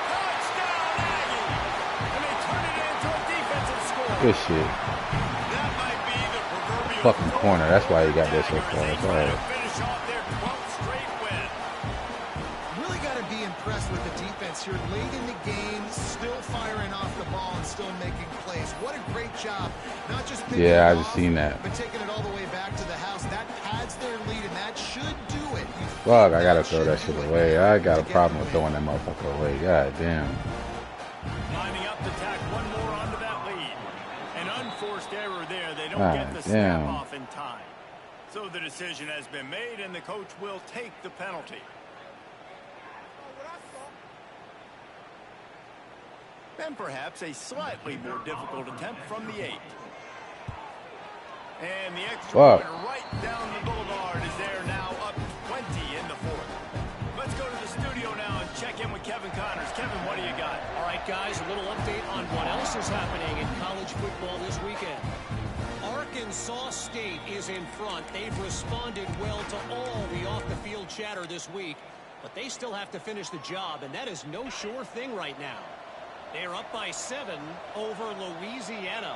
Touchdown, Aggie. And they turn it into a defensive score. Good shit. That might be the proverbial Fucking corner. That's why you got this so far. It's all right. finish off their 12th straight win. Really got to be impressed with the defense here. Late in the game, still firing off the ball and still making plays. What a great job. Not just picking it I off, just seen that. but taking it all the way back to the house. That pads their lead, and that should do it. Fuck, I gotta throw that shit away. I got a problem with throwing that motherfucker away. God damn. Lining up to tack one more onto that lead. An unforced error there. They don't get the damn. snap off in time. So the decision has been made, and the coach will take the penalty. And perhaps a slightly more difficult attempt from the 8. And the extra point right down the boulevard is there now, up 20 in the 4th. Let's go to the studio now and check in with Kevin Connors. Kevin, what do you got? All right, guys, a little update on what else is happening in college football this weekend. Arkansas State is in front. They've responded well to all the off-the-field chatter this week, but they still have to finish the job, and that is no sure thing right now. They're up by 7 over Louisiana.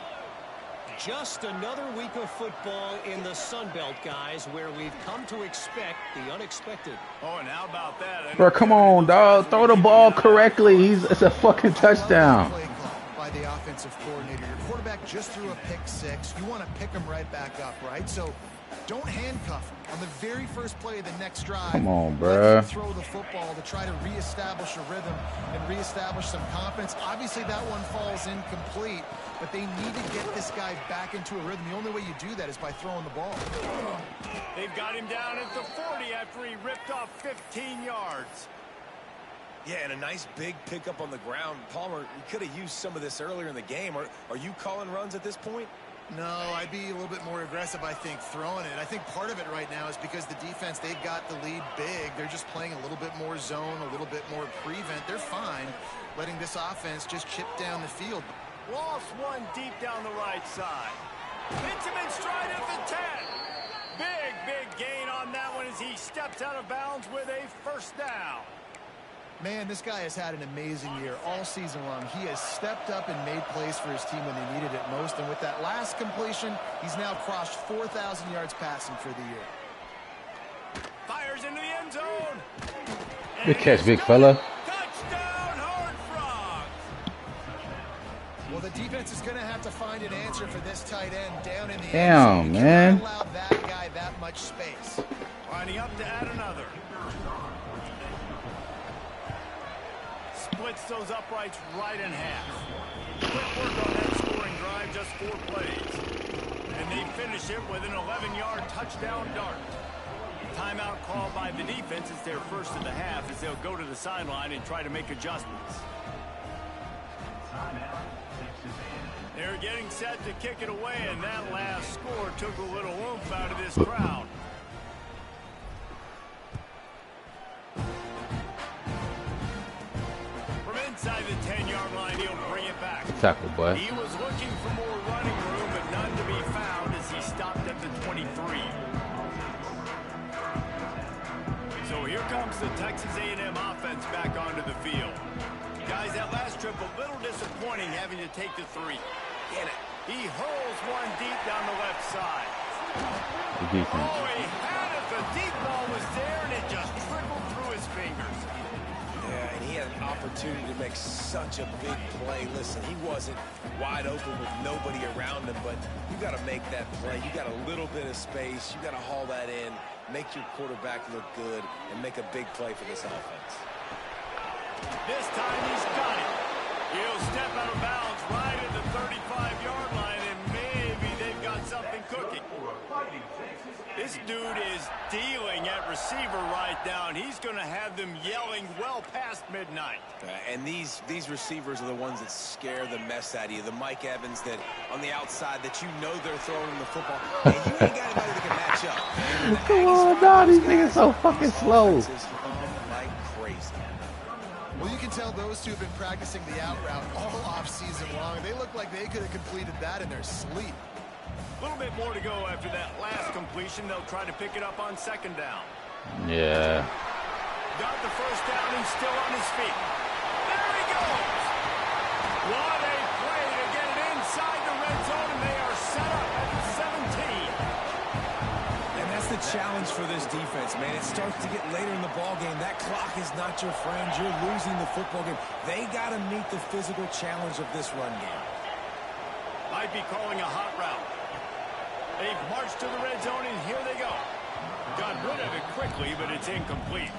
Just another week of football in the Sun Belt, guys, where we've come to expect the unexpected. Oh, and how about that? Bro, come on, dog. Throw the ball correctly. It's a fucking touchdown. Play call by the offensive coordinator. Your quarterback just threw a pick 6. You want to pick him right back up, right? So don't handcuff him. On the very first play of the next drive, Come on, let bruh. him throw the football to try to reestablish a rhythm and reestablish some confidence. Obviously, that one falls incomplete, but they need to get this guy back into a rhythm. The only way you do that is by throwing the ball. They've got him down at the 40 after he ripped off 15 yards. Yeah, and a nice big pickup on the ground. Palmer, you could have used some of this earlier in the game. Are you calling runs at this point? No, I'd be a little bit more aggressive, I think, throwing it. I think part of it right now is because the defense, they've got the lead big. They're just playing a little bit more zone, a little bit more prevent. They're fine letting this offense just chip down the field. Lost one deep down the right side. Hits him in stride at the 10. Big gain on that one as he steps out of bounds with a first down. Man, this guy has had an amazing year all season long. He has stepped up and made plays for his team when they needed it most. And with that last completion, he's now crossed 4,000 yards passing for the year. Fires into the end zone. Good catch, big fella. Touchdown, Horned Frogs. Well, the defense is going to have to find an answer for this tight end down in the Damn, end zone. man. You cannot allow that guy that much space. Lining up to add another. Splits those uprights right in half. Quick work on that scoring drive, just 4 plays. And they finish it with an 11-yard touchdown dart. Timeout called by the defense. It's their first of the half as they'll go to the sideline and try to make adjustments. They're getting set to kick it away, and that last score took a little oomph out of this crowd. Inside the 10-yard line, he'll bring it back. Tackle, boy. He was looking for more running room, but none to be found as he stopped at the 23. So here comes the Texas A&M offense back onto the field. Guys, that last trip a little disappointing having to take the 3. Get it. He hurls one deep down the left side. The defense. Oh, he had it. The deep ball was there, and it just trickled through his fingers. Yeah, and he had an opportunity to make such a big play. Listen, he wasn't wide open with nobody around him, but you got to make that play. You got a little bit of space. You got to haul that in, make your quarterback look good, and make a big play for this offense. This time he's got it. He'll step out of bounds right at the 35-yard line, and maybe they've got something cooking. This dude is dealing at receiver right now, and he's going to have them yelling well past midnight. And these receivers are the ones that scare the mess out of you. The Mike Evans that on the outside that you know they're throwing the football. And you ain't got anybody that can match up. Come on, dog. These niggas so fucking slow. Like crazy. Well, you can tell those two have been practicing the out route all off-season long. They look like they could have completed that in their sleep. A little bit more to go after that last completion. They'll try to pick it up on second down. Yeah. Got the first down. He's still on his feet. There he goes. What a play to get it inside the red zone, and they are set up at the 17. And that's the challenge for this defense, man. It starts to get later in the ball game. That clock is not your friend. You're losing the football game. They got to meet the physical challenge of this run game. Might be calling a hot route. They've marched to the red zone, and here they go. Got rid of it quickly, but it's incomplete.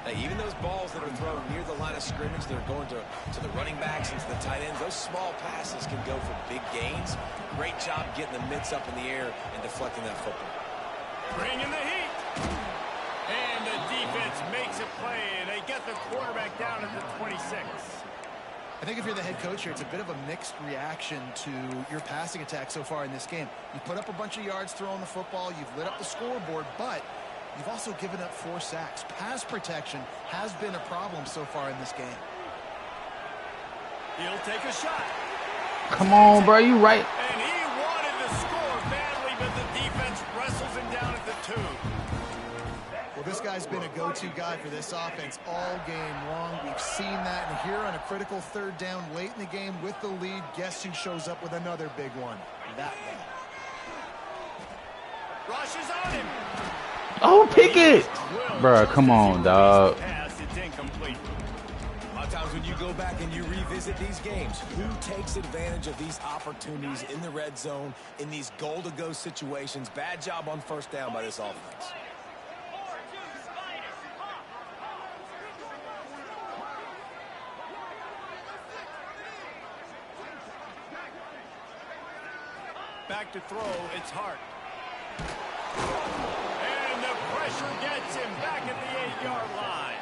Hey, even those balls that are thrown near the line of scrimmage that are going to the running backs and to the tight ends, those small passes can go for big gains. Great job getting the mitts up in the air and deflecting that football. Bringing the heat. And the defense makes a play, and they get the quarterback down at the 26. I think if you're the head coach here, it's a bit of a mixed reaction to your passing attack so far in this game. You put up a bunch of yards throwing the football, you've lit up the scoreboard, but you've also given up 4 sacks. Pass protection has been a problem so far in this game. He'll take a shot. Come on, bro. You right. And he wanted to score badly, but the defense wrestles him down at the 2. Well, this guy's been a go-to guy for this offense all game long. We've seen that, and here on a critical third down late in the game with the lead, guess who shows up with another big one? That guy. Rushes on him. Oh, pick it. Bro, come on, dog. It's incomplete. A lot of times when you go back and you revisit these games, who takes advantage of these opportunities in the red zone, in these goal-to-go situations? Bad job on first down by this offense. Back to throw, it's Hart. And the pressure gets him back at the 8-yard line.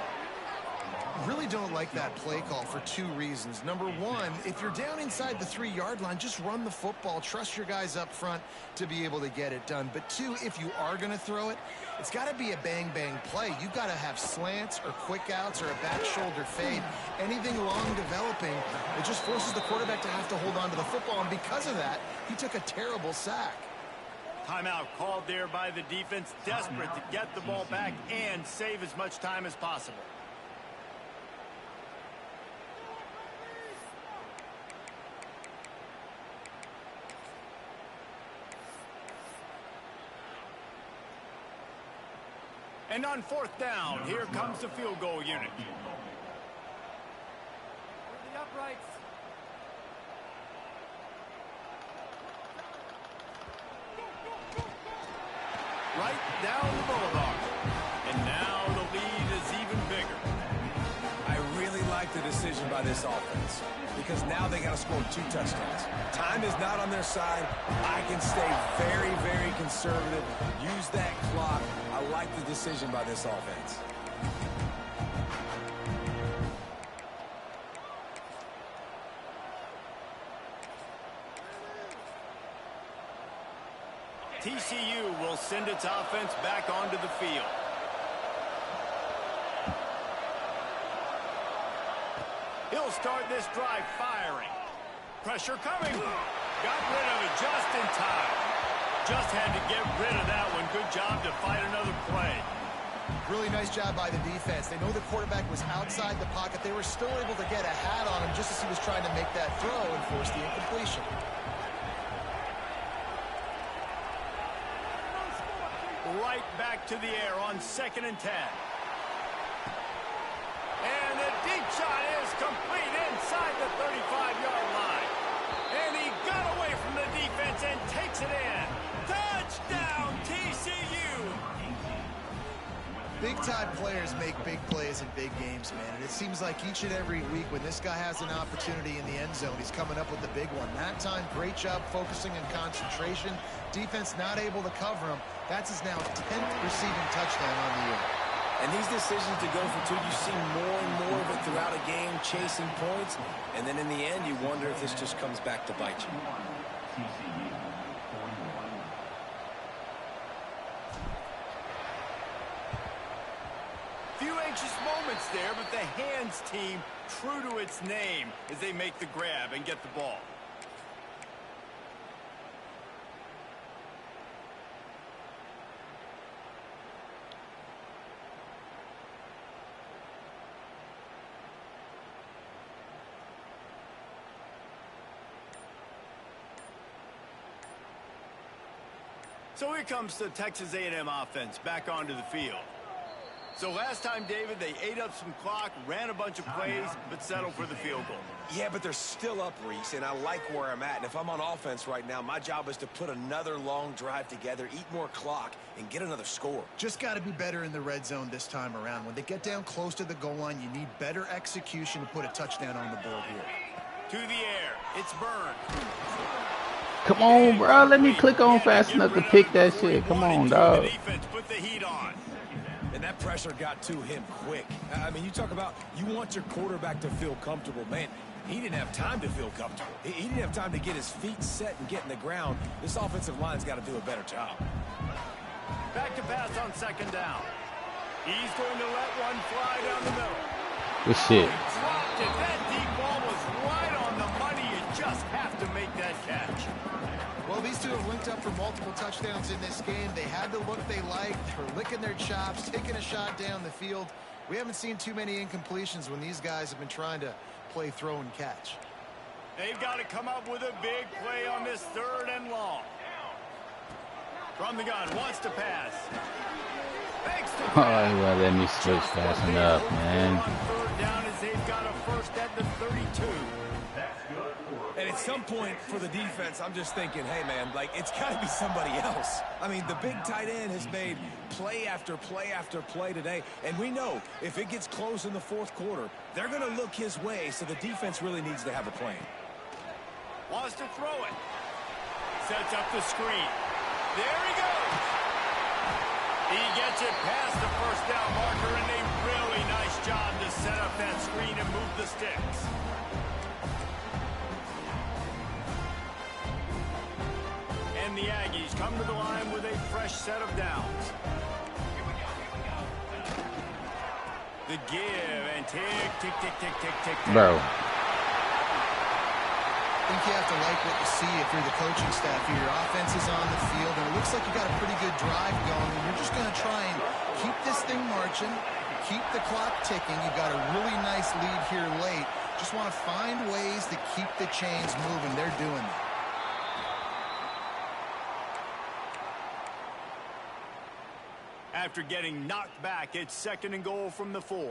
Really don't like that play call for 2 reasons. Number one, if you're down inside the 3-yard line, just run the football. Trust your guys up front to be able to get it done. But 2, if you are going to throw it, it's got to be a bang-bang play. You've got to have slants or quick outs or a back shoulder fade. Anything long developing, it just forces the quarterback to have to hold on to the football. And because of that, he took a terrible sack. Timeout called there by the defense, desperate to get the ball back and save as much time as possible. And on 4th down, here comes the field goal unit. The uprights. Right down the boulevard. And now the lead is even bigger. I really like the decision by this offense because now they got to score 2 touchdowns. Time is not on their side. I can stay very, very conservative. Use that clock. I like the decision by this offense. TCU will send its offense back onto the field. He'll start this drive firing. Pressure coming. Got rid of it just in time. Just had to get rid of that one. Good job to fight another play. Really nice job by the defense. They know the quarterback was outside the pocket. They were still able to get a hat on him just as he was trying to make that throw and force the incompletion. Right back to the air on 2nd and 10. And the deep shot is complete inside the 35-yard line. And he got away from the defense and takes it in. Touchdown, TCU! Big-time players make big plays in big games, man. And it seems like each and every week when this guy has an opportunity in the end zone, he's coming up with the big one. That time, great job focusing and concentration. Defense not able to cover him. That's his now 10th receiving touchdown on the year. And these decisions to go for two, you see more and more of it throughout a game, chasing points. And then in the end, you wonder if this just comes back to bite you. Few anxious moments there, but the hands team true to its name as they make the grab and get the ball. So here comes the Texas A&M offense back onto the field. So last time, David, they ate up some clock, ran a bunch of plays, but settled for the field goal. Yeah, but they're still up, Reese, and I like where I'm at. And if I'm on offense right now, my job is to put another long drive together, eat more clock, and get another score. Just got to be better in the red zone this time around. When they get down close to the goal line, you need better execution to put a touchdown on the board here. To the air, it's Byrne. Come on, bro. Let me click on fast enough to pick that shit. Come on, dog. Defense put the heat on. And that pressure got to him quick. I mean, you talk about you want your quarterback to feel comfortable. Man, he didn't have time to feel comfortable. He didn't have time to get his feet set and get in the ground. This offensive line's got to do a better job. Back to pass on second down. He's going to let one fly down the middle. Good shit. He dropped it. That deep ball was right on the money. You just have to make that catch. Well, these two have linked up for multiple touchdowns in this game. They had the look they liked. They were licking their chops, taking a shot down the field. We haven't seen too many incompletions when these guys have been trying to play throw and catch. They've got to come up with a big play on this third and long. From the gun, wants to pass. Thanks to Oh, well, let me switch fast enough, man. On third down as they've got a first at the 32. And at some point for the defense, I'm just thinking, hey, man, like, it's got to be somebody else. I mean, the big tight end has made play after play after play today. And we know if it gets close in the fourth quarter, they're going to look his way, so the defense really needs to have a plan. Wants to throw it. Sets up the screen. There he goes. He gets it past the first down marker, and a really nice job to set up that screen and move the sticks. And the Aggies come to the line with a fresh set of downs. The give and tick, tick, tick, tick, tick, tick, tick. Bro. I think you have to like what you see if you're the coaching staff here. Your offense is on the field, and it looks like you got a pretty good drive going, and you're just going to try and keep this thing marching, keep the clock ticking. You've got a really nice lead here late. Just want to find ways to keep the chains moving. They're doing that. After getting knocked back, it's second and goal from the 4.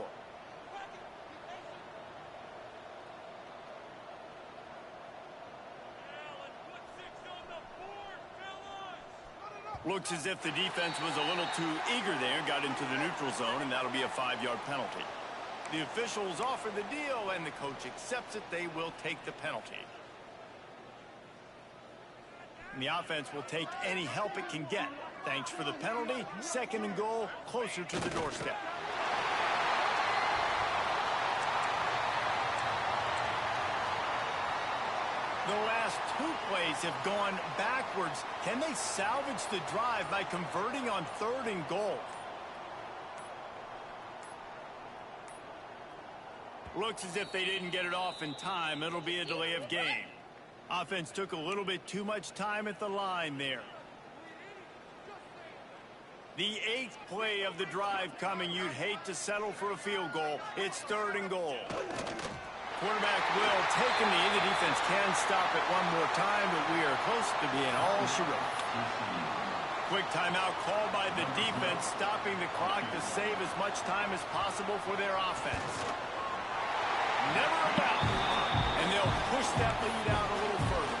Looks as if the defense was a little too eager there, got into the neutral zone, and that'll be a 5-yard penalty. The officials offer the deal, and the coach accepts it. They will take the penalty. And the offense will take any help it can get. Thanks for the penalty. Second and goal, closer to the doorstep. The last 2 plays have gone backwards. Can they salvage the drive by converting on third and goal? Looks as if they didn't get it off in time. It'll be a delay of game. Offense took a little bit too much time at the line there. The 8th play of the drive coming. You'd hate to settle for a field goal. It's third and goal. Quarterback will take a knee. The defense can stop it one more time, but we are close to being all she wrote. Quick timeout called by the defense, stopping the clock to save as much time as possible for their offense. Never a doubt. And they'll push that lead out a little further.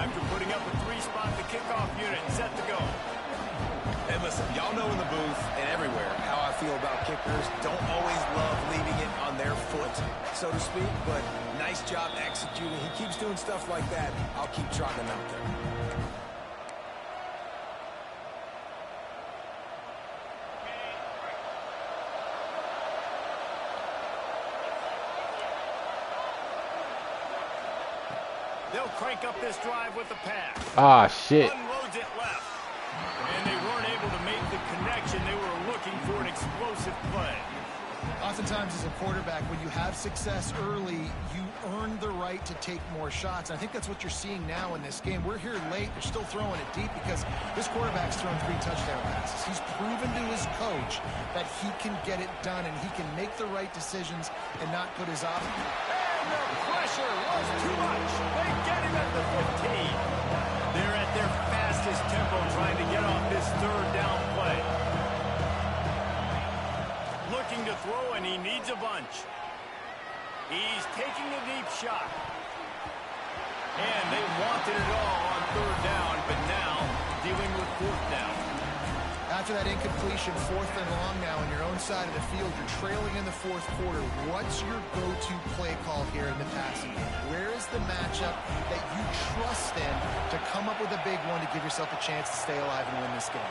After putting up a 3-spot, the kickoff unit set to go. And Listen, y'all know in the booth and everywhere how I feel about kickers. Don't always love leaving it on their foot, so to speak, but nice job executing. He keeps doing stuff like that. I'll keep trotting him out there. They'll crank up this drive with the pass. Ah, shit. Unloads it left. And they weren't able to make the connection. They were looking for an explosive play. Oftentimes as a quarterback, when you have success early, you earn the right to take more shots. And I think that's what you're seeing now in this game. We're here late. They're still throwing it deep because this quarterback's thrown 3 touchdown passes. He's proven to his coach that he can get it done and he can make the right decisions and not put his offense. And the pressure was too much. They get him at the 15. They're at their fastest tempo trying to get off this third down play. Looking to throw, and he needs a bunch. He's taking a deep shot. And they wanted it all on third down, but now dealing with fourth down. After that incompletion, 4th and long now on your own side of the field, you're trailing in the 4th quarter. What's your go-to play call here in the passing game? Where is the matchup that you trust in to come up with a big one to give yourself a chance to stay alive and win this game?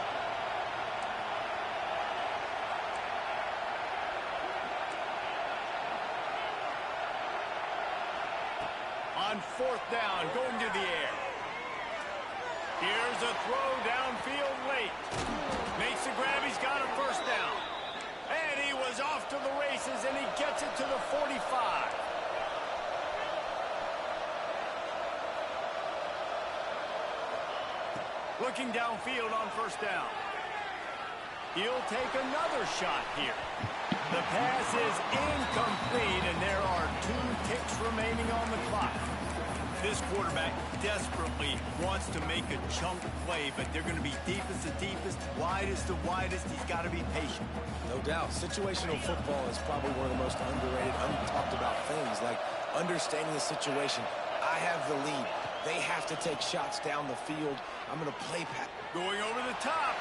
On 4th down, going to the air. Here's a throw downfield late. Makes the grab, he's got a first down. And he was off to the races, and he gets it to the 45. Looking downfield on first down. He'll take another shot here. The pass is incomplete, and there are 2 ticks remaining on the clock. This quarterback desperately wants to make a chunk play, but they're going to be deepest to deepest, widest to widest. He's got to be patient. No doubt. Situational football is probably one of the most underrated, untalked about things, like understanding the situation. I have the lead. They have to take shots down the field. I'm going to play pat. Going over the top.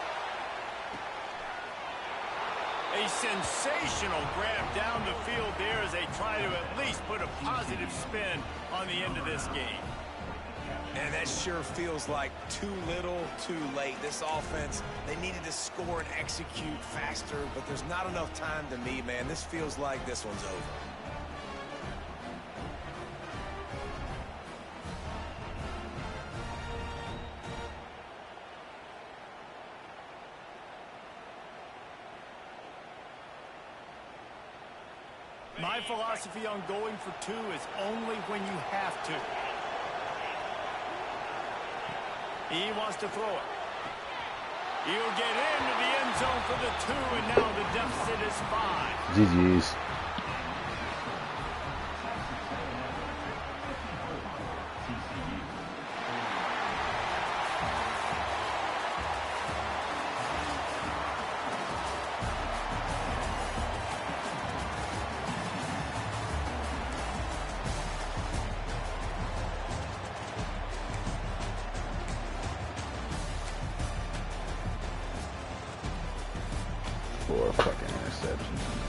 A sensational grab down the field there as they try to at least put a positive spin on the end of this game. And that sure feels like too little, too late. This offense, they needed to score and execute faster, but there's not enough time to me, man. This feels like this one's over. My philosophy on going for 2 is only when you have to. He wants to throw it. He'll get into the end zone for the 2, and now the deficit is 5. GG's. For fucking interception.